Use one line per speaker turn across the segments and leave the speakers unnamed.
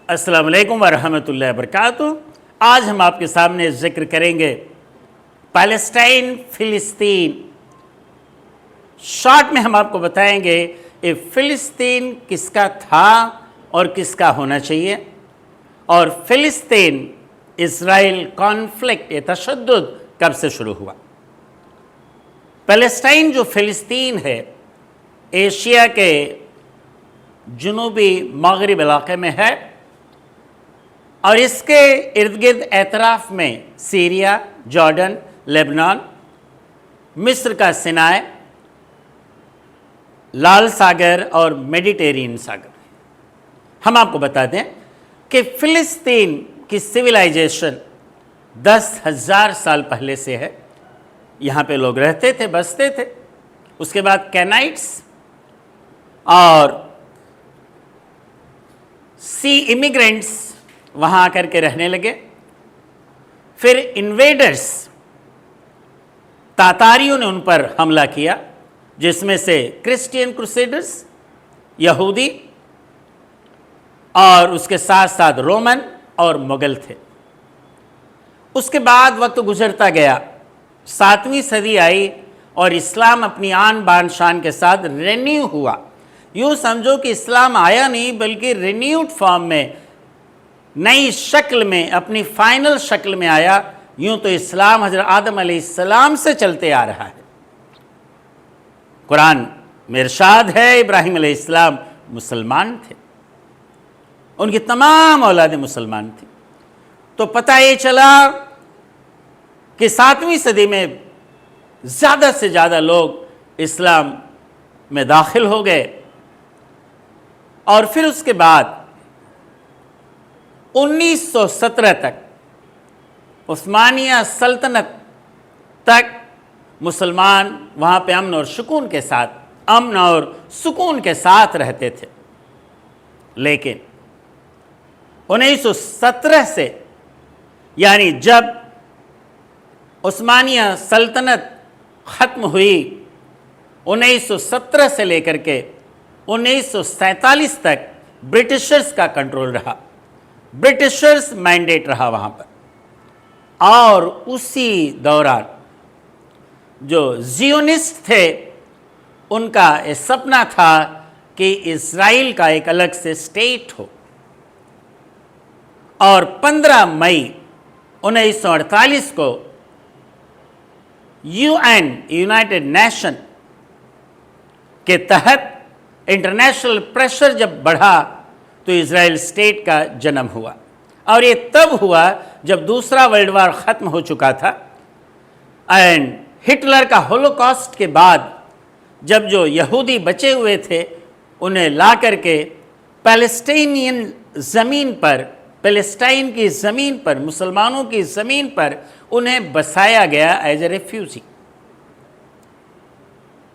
السلام علیکم ورحمۃ اللہ وبرکاتہ۔ آج ہم آپ کے سامنے ذکر کریں گے پیلسٹائن فلسطین۔ شارٹ میں ہم آپ کو بتائیں گے یہ فلسطین کس کا تھا اور کس کا ہونا چاہیے، اور فلسطین اسرائیل کانفلکٹ یہ تشدد کب سے شروع ہوا۔ پیلسٹائن جو فلسطین ہے ایشیا کے جنوبی مغرب علاقے میں ہے، اور اس کے ارد گرد اطراف میں سیریا، جارڈن، لبنان، مصر کا سینائے، لال ساگر اور میڈیٹرینین ساگر۔ ہم آپ کو بتا دیں کہ فلسطین کی سویلائزیشن 10,000 سال پہلے سے ہے۔ یہاں پہ لوگ رہتے تھے، بستے تھے۔ اس کے بعد کینائٹس اور سی امیگرینٹس وہاں آ کر کے رہنے لگے۔ پھر انویڈرز تاتاریوں نے ان پر حملہ کیا، جس میں سے کرسچین کروسیڈرز، یہودی، اور اس کے ساتھ ساتھ رومن اور مغل تھے۔ اس کے بعد وقت گزرتا گیا، 7ویں صدی آئی اور اسلام اپنی آن بان شان کے ساتھ رینیو ہوا۔ یوں سمجھو کہ اسلام آیا نہیں بلکہ رینیوڈ فارم میں، نئی شکل میں، اپنی فائنل شکل میں آیا۔ یوں تو اسلام حضرت آدم علیہ السلام سے چلتے آ رہا ہے۔ قرآن میں ارشاد ہے ابراہیم علیہ السلام مسلمان تھے، ان کی تمام اولادیں مسلمان تھیں۔ تو پتہ یہ چلا کہ 7ویں صدی میں زیادہ سے زیادہ لوگ اسلام میں داخل ہو گئے، اور پھر اس کے بعد 1917 تک عثمانیہ سلطنت تک مسلمان وہاں پہ امن اور سکون کے ساتھ رہتے تھے۔ لیکن 1917 سے، یعنی جب عثمانیہ سلطنت ختم ہوئی، 1917 سے لے کر کے 1947 تک برٹشرز کا کنٹرول رہا، برٹشرز مینڈیٹ رہا وہاں پر۔ اور اسی دوران جو زیونسٹ تھے ان کا یہ سپنا تھا کہ اسرائیل کا ایک الگ سے اسٹیٹ ہو، اور 15 مئی 1948 کو یونائٹڈ نیشن کے تحت انٹرنیشنل پریشر جب بڑھا تو اسرائیل اسٹیٹ کا جنم ہوا۔ اور یہ تب ہوا جب دوسرا ورلڈ وار ختم ہو چکا تھا، اینڈ ہٹلر کا ہولوکاسٹ کے بعد جب جو یہودی بچے ہوئے تھے انہیں لا کر کے پیلسٹائن کی زمین پر، مسلمانوں کی زمین پر انہیں بسایا گیا ایز اے ریفیوجی۔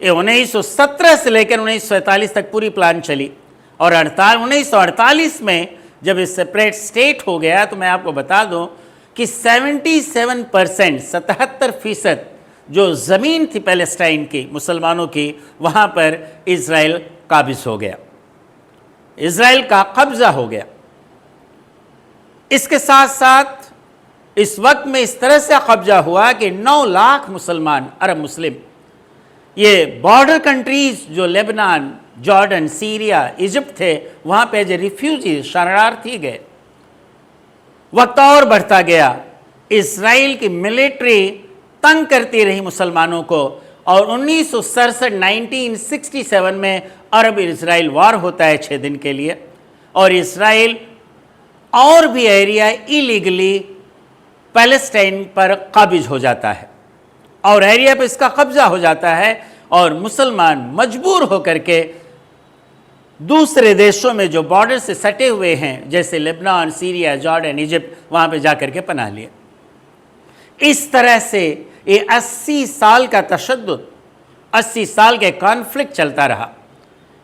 یہ 1917 سے لے کر 1947 تک پوری پلان چلی، اور 1948 میں جب اس سیپریٹ اسٹیٹ ہو گیا تو میں آپ کو بتا دوں کہ 77%، 77% جو زمین تھی پیلسٹائن کی، مسلمانوں کی، وہاں پر اسرائیل قابض ہو گیا، اسرائیل کا قبضہ ہو گیا۔ اس کے ساتھ ساتھ اس وقت میں اس طرح سے قبضہ ہوا کہ 9 لاکھ مسلمان، عرب مسلم، یہ بارڈر کنٹریز جو لبنان، جارڈن، سیریا، ایجپٹ تھے، وہاں پہ جو ریفیوجی شرଣାرتھی گئے۔ وقت اور بڑھتا گیا، اسرائیل کی ملٹری تنگ کرتی رہی مسلمانوں کو، اور 1967 میں عرب اسرائیل وار ہوتا ہے 6 دن کے لیے، اور اسرائیل اور بھی ایریا ایلیگلی پیلسٹائن پر قابض ہو جاتا ہے، اور ایریا پہ اس کا قبضہ ہو جاتا ہے، اور مسلمان مجبور ہو کر کے دوسرے دیشوں میں جو بارڈر سے سٹے ہوئے ہیں جیسے لبنان، سیریا، جارڈن، ایجپٹ، وہاں پہ جا کر کے پناہ لیے۔ اس طرح سے یہ 80 سال کا تشدد، 80 سال کے کانفلکٹ چلتا رہا۔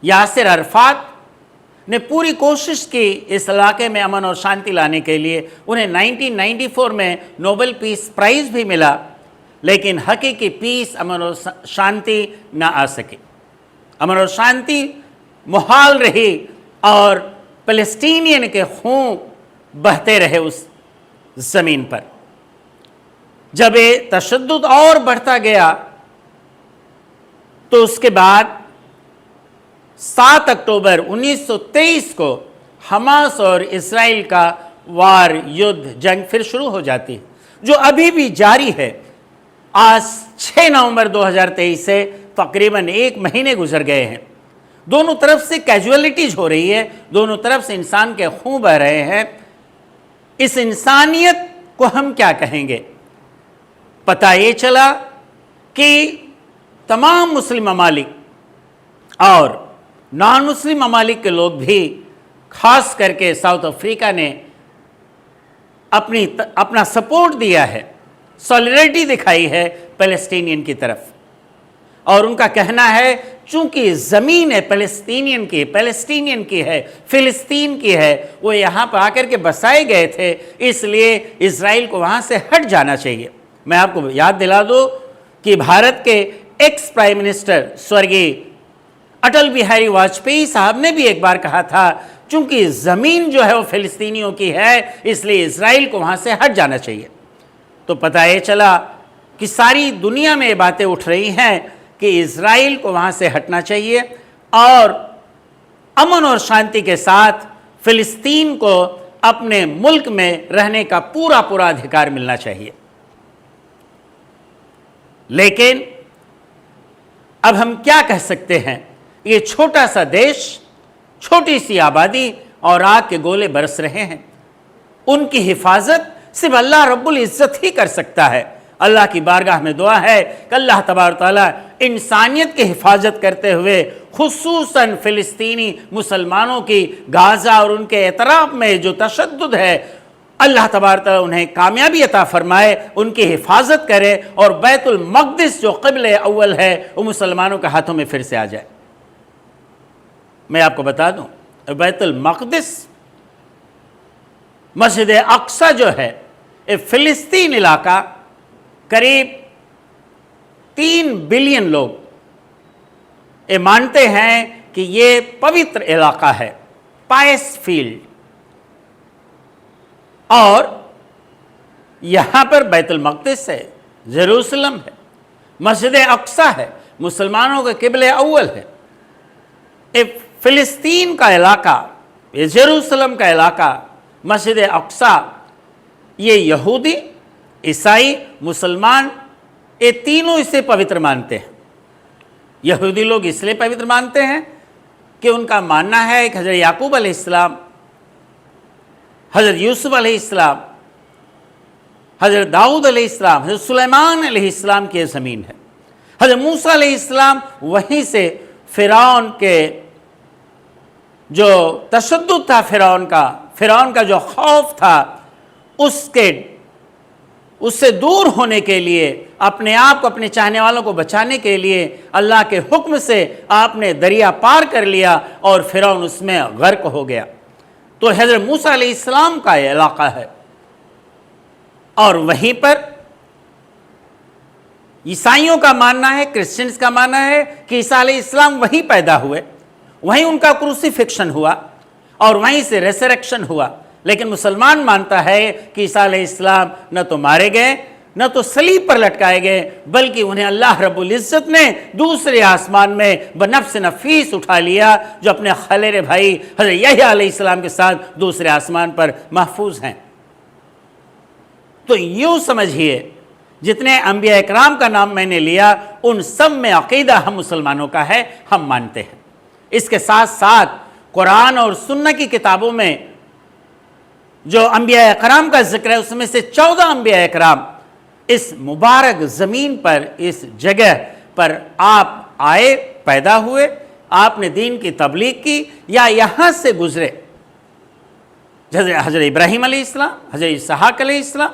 یاسر عرفات نے پوری کوشش کی اس علاقے میں امن اور شانتی لانے کے لیے، انہیں 1994 میں نوبل پیس پرائز بھی ملا، لیکن حقیقی پیس، امن اور شانتی نہ آ سکی، امن اور شانتی محال رہی، اور فلسطینین کے خون بہتے رہے اس زمین پر۔ جب یہ تشدد اور بڑھتا گیا تو اس کے بعد 7 اکتوبر 1923 کو حماس اور اسرائیل کا جنگ پھر شروع ہو جاتی ہے، جو ابھی بھی جاری ہے۔ آج 6 نومبر 2023 سے تقریباً 1 مہینے گزر گئے ہیں۔ دونوں طرف سے کیجولیٹیز ہو رہی ہے، دونوں طرف سے انسان کے خون بہ رہے ہیں۔ اس انسانیت کو ہم کیا کہیں گے؟ پتہ یہ چلا کہ تمام مسلم ممالک اور نان مسلم ممالک کے لوگ بھی، خاص کر کے ساؤتھ افریقہ نے اپنا سپورٹ دیا ہے، سولیڈریٹی دکھائی ہے فلسطینین کی طرف، اور ان کا کہنا ہے چونکہ زمین ہے فلسطینین کی ہے، فلسطین کی ہے، وہ یہاں پر آ کر کے بسائے گئے تھے، اس لیے اسرائیل کو وہاں سے ہٹ جانا چاہیے۔ میں آپ کو یاد دلا دوں کہ بھارت کے ایکس پرائم منسٹر سورگی اٹل بہاری واجپئی صاحب نے بھی ایک بار کہا تھا چونکہ زمین جو ہے وہ فلسطینیوں کی ہے، اس لیے اسرائیل کو وہاں سے ہٹ جانا چاہیے۔ تو پتہ یہ چلا کہ ساری دنیا میں یہ باتیں اٹھ رہی ہیں کہ اسرائیل کو وہاں سے ہٹنا چاہیے اور امن اور شانتی کے ساتھ فلسطین کو اپنے ملک میں رہنے کا پورا ادھیکار ملنا چاہیے۔ لیکن اب ہم کیا کہہ سکتے ہیں؟ یہ چھوٹا سا دیش، چھوٹی سی آبادی اور آگ کے گولے برس رہے ہیں، ان کی حفاظت صرف اللہ رب العزت ہی کر سکتا ہے۔ اللہ کی بارگاہ میں دعا ہے کہ اللہ تبارک تعالیٰ انسانیت کی حفاظت کرتے ہوئے خصوصاً فلسطینی مسلمانوں کی غازہ اور ان کے اعتراف میں جو تشدد ہے، اللہ تبارک تعالیٰ انہیں کامیابی عطا فرمائے، ان کی حفاظت کرے اور بیت المقدس جو قبلہ اول ہے وہ مسلمانوں کے ہاتھوں میں پھر سے آ جائے۔ میں آپ کو بتا دوں، بیت المقدس، مسجد اقصی جو ہے، یہ فلسطین علاقہ قریب 3 بلین لوگ یہ مانتے ہیں کہ یہ پوتر علاقہ ہے، پائس فیلڈ، اور یہاں پر بیت المقدس ہے، یروشلم ہے، مسجد اقصی ہے، مسلمانوں کا قبلہ اول ہے۔ یہ فلسطین کا علاقہ، یہ یروشلم کا علاقہ، مسجد اقصی، یہ یہودی، عیسائی، مسلمان، یہ تینوں اسے پوتر مانتے ہیں۔ یہودی لوگ اس لیے پوتر مانتے ہیں کہ ان کا ماننا ہے کہ حضرت یعقوب علیہ السلام، حضرت یوسف علیہ السلام، حضرت داؤد علیہ السلام، حضرت سلیمان علیہ السلام کی زمین ہے۔ حضرت موسیٰ علیہ السلام وہیں سے فرعون کے جو تشدد تھا، فرعون کا جو خوف تھا، اس سے دور ہونے کے لیے، اپنے آپ کو، اپنے چاہنے والوں کو بچانے کے لیے اللہ کے حکم سے آپ نے دریا پار کر لیا اور فرعون اس میں غرق ہو گیا۔ تو حضرت موسیٰ علیہ السلام کا یہ علاقہ ہے، اور وہیں پر عیسائیوں کا ماننا ہے، کرسچنز کا ماننا ہے کہ عیسیٰ علیہ السلام وہیں پیدا ہوئے، وہیں ان کا کروسیفکشن ہوا اور وہیں سے ریسریکشن ہوا۔ لیکن مسلمان مانتا ہے کہ عیسیٰ علیہ السلام نہ تو مارے گئے، نہ تو صلیب پر لٹکائے گئے، بلکہ انہیں اللہ رب العزت نے دوسرے آسمان میں بنفس نفیس اٹھا لیا، جو اپنے خلیرے بھائی حضرت یحییٰ علیہ السلام کے ساتھ دوسرے آسمان پر محفوظ ہیں۔ تو یوں سمجھیے، جتنے انبیاء اکرام کا نام میں نے لیا، ان سب میں عقیدہ ہم مسلمانوں کا ہے، ہم مانتے ہیں۔ اس کے ساتھ ساتھ قرآن اور سنت کی کتابوں میں جو انبیاء اکرام کا ذکر ہے، اس میں سے 14 انبیاء اکرام اس مبارک زمین پر، اس جگہ پر آپ آئے، پیدا ہوئے، آپ نے دین کی تبلیغ کی یا یہاں سے گزرے۔ حضرت ابراہیم علیہ السلام، حضرت اسحاق علیہ السلام،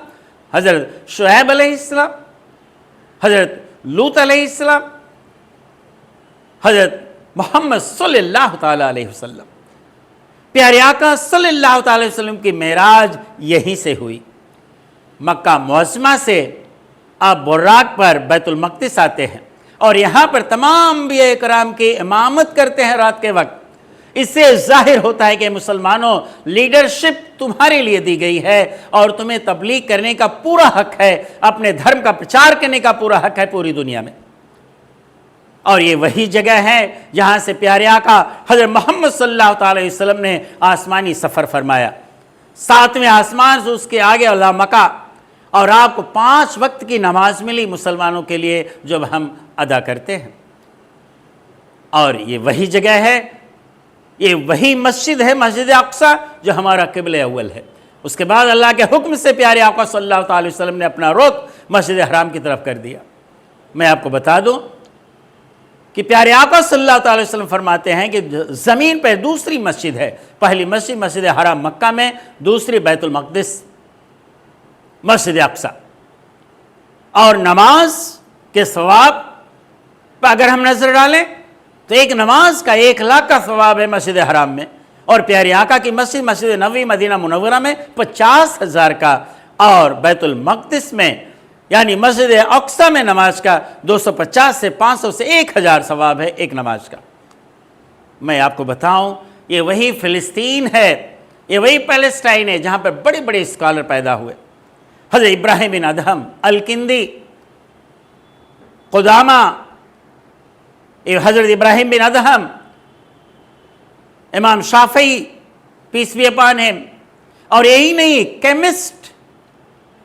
حضرت شعیب علیہ السلام، حضرت لوط علیہ السلام، حضرت محمد صلی اللہ تعالیٰ علیہ وسلم، پیارے آقا صلی اللہ تعالیٰ علیہ وسلم کی معراج یہیں سے ہوئی۔ مکہ معظمہ سے آپ براق پر بیت المقدس آتے ہیں اور یہاں پر تمام انبیاء کرام کی امامت کرتے ہیں رات کے وقت۔ اس سے ظاہر ہوتا ہے کہ مسلمانوں لیڈرشپ تمہارے لیے دی گئی ہے اور تمہیں تبلیغ کرنے کا پورا حق ہے، اپنے دھرم کا پرچار کرنے کا پورا حق ہے پوری دنیا میں۔ اور یہ وہی جگہ ہے جہاں سے پیارے آقا حضرت محمد صلی اللہ تعالی وسلم نے آسمانی سفر فرمایا، 7ویں آسمان سے اس کے آگے اللہ مکہ، اور آپ کو 5 وقت کی نماز ملی مسلمانوں کے لیے جو ہم ادا کرتے ہیں۔ اور یہ وہی جگہ ہے، یہ وہی مسجد ہے، مسجد اقصی، جو ہمارا قبلہ اول ہے۔ اس کے بعد اللہ کے حکم سے پیارے آقا صلی اللہ تعالی وسلم نے اپنا رخ مسجد حرام کی طرف کر دیا۔ میں آپ کو بتا دوں کہ پیارے آقا صلی اللہ تعالی وسلم فرماتے ہیں کہ زمین پہ دوسری مسجد ہے، پہلی مسجد مسجد حرام مکہ میں، دوسری بیت المقدس مسجد اقصی، اور نماز کے ثواب پہ اگر ہم نظر ڈالیں تو ایک نماز کا 1,00,000 کا ثواب ہے مسجد حرام میں، اور پیارے آقا کی مسجد مسجد نبوی مدینہ منورہ میں 50,000 کا، اور بیت المقدس میں یعنی مسجد اقصی میں نماز کا 250 سے 500 سے 1,000 ثواب ہے ایک نماز کا۔ میں آپ کو بتاؤں یہ وہی فلسطین ہے، یہ وہی پیلسٹائن ہے جہاں پر بڑے بڑے اسکالر پیدا ہوئے، حضرت ابراہیم بن ادہم، الکندی، قدامہ، حضرت ابراہیم بن ادہم، امام شافعی پیس بی اپان ہم، اور یہی نہیں کیمسٹ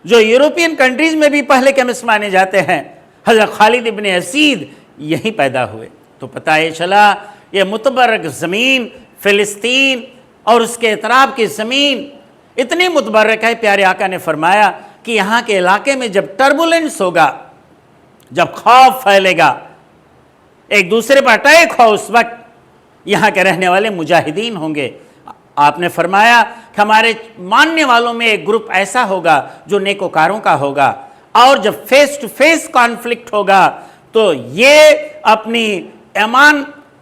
جو یورپین کنٹریز میں بھی پہلے کیمسٹ مانے جاتے ہیں، حضرت خالد ابن اسید یہیں پیدا ہوئے۔ تو پتہ یہ چلا یہ متبرک زمین فلسطین اور اس کے اطراف کی زمین اتنی متبرک ہے، پیارے آقا نے فرمایا کہ یہاں کے علاقے میں جب ٹربولنس ہوگا، جب خوف پھیلے گا، ایک دوسرے پر اٹیک ہو، اس وقت یہاں کے رہنے والے مجاہدین ہوں گے۔ آپ نے فرمایا کہ ہمارے ماننے والوں میں ایک گروپ ایسا ہوگا جو نیکوکاروں کا ہوگا، اور جب فیس ٹو فیس کانفلکٹ ہوگا تو یہ اپنی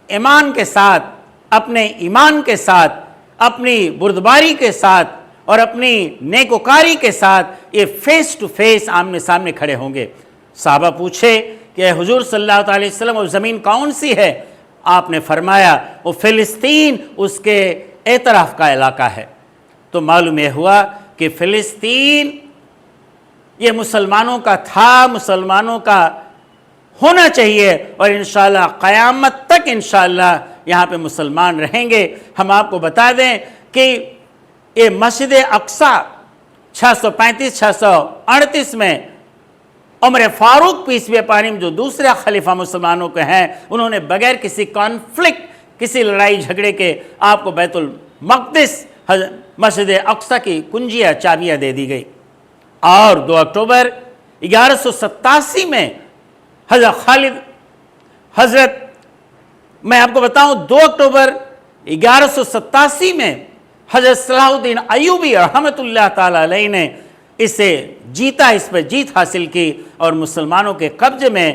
ایمان کے ساتھ، اپنے ایمان کے ساتھ، اپنی بردباری کے ساتھ اور اپنی نیکوکاری کے ساتھ یہ فیس ٹو فیس آمنے سامنے کھڑے ہوں گے۔ صحابہ پوچھے کہ حضور صلی اللہ علیہ وسلم وہ زمین کون سی ہے؟ آپ نے فرمایا وہ فلسطین اس کے اعتراف کا علاقہ ہے۔ تو معلوم یہ ہوا کہ فلسطین یہ مسلمانوں کا تھا، مسلمانوں کا ہونا چاہیے، اور انشاءاللہ قیامت تک انشاءاللہ یہاں پہ مسلمان رہیں گے۔ ہم آپ کو بتا دیں کہ یہ مسجد اقصی 635-638 میں عمر فاروق پیس بی اپان ہم جو دوسرے خلیفہ مسلمانوں کے ہیں، انہوں نے بغیر کسی کانفلکٹ، کسی لڑائی جھگڑے کے آپ کو بیت المقدس مسجد اقصی کی کنجیاں، چابیاں دے دی گئی۔ اور 2 اکتوبر 1187 میں میں آپ کو بتاؤں 2 اکتوبر 1187 میں حضرت صلاح الدین ایوبی رحمۃ اللہ تعالی علیہ نے اسے جیتا، اس پہ جیت حاصل کی، اور مسلمانوں کے قبضے میں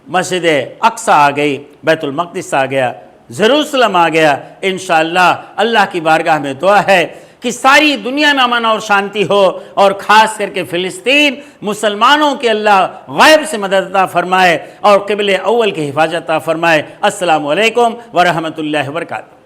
مسجد اقصی آ گئی، بیت المقدس آ گیا، یروشلم آ گیا۔ انشاءاللہ اللہ کی بارگاہ میں دعا ہے کہ ساری دنیا میں امن اور شانتی ہو، اور خاص کر کے فلسطین مسلمانوں کے اللہ غیب سے مدد عطا فرمائے اور قبلہ اول کی حفاظت عطا فرمائے۔ السلام علیکم ورحمۃ اللہ وبرکاتہ۔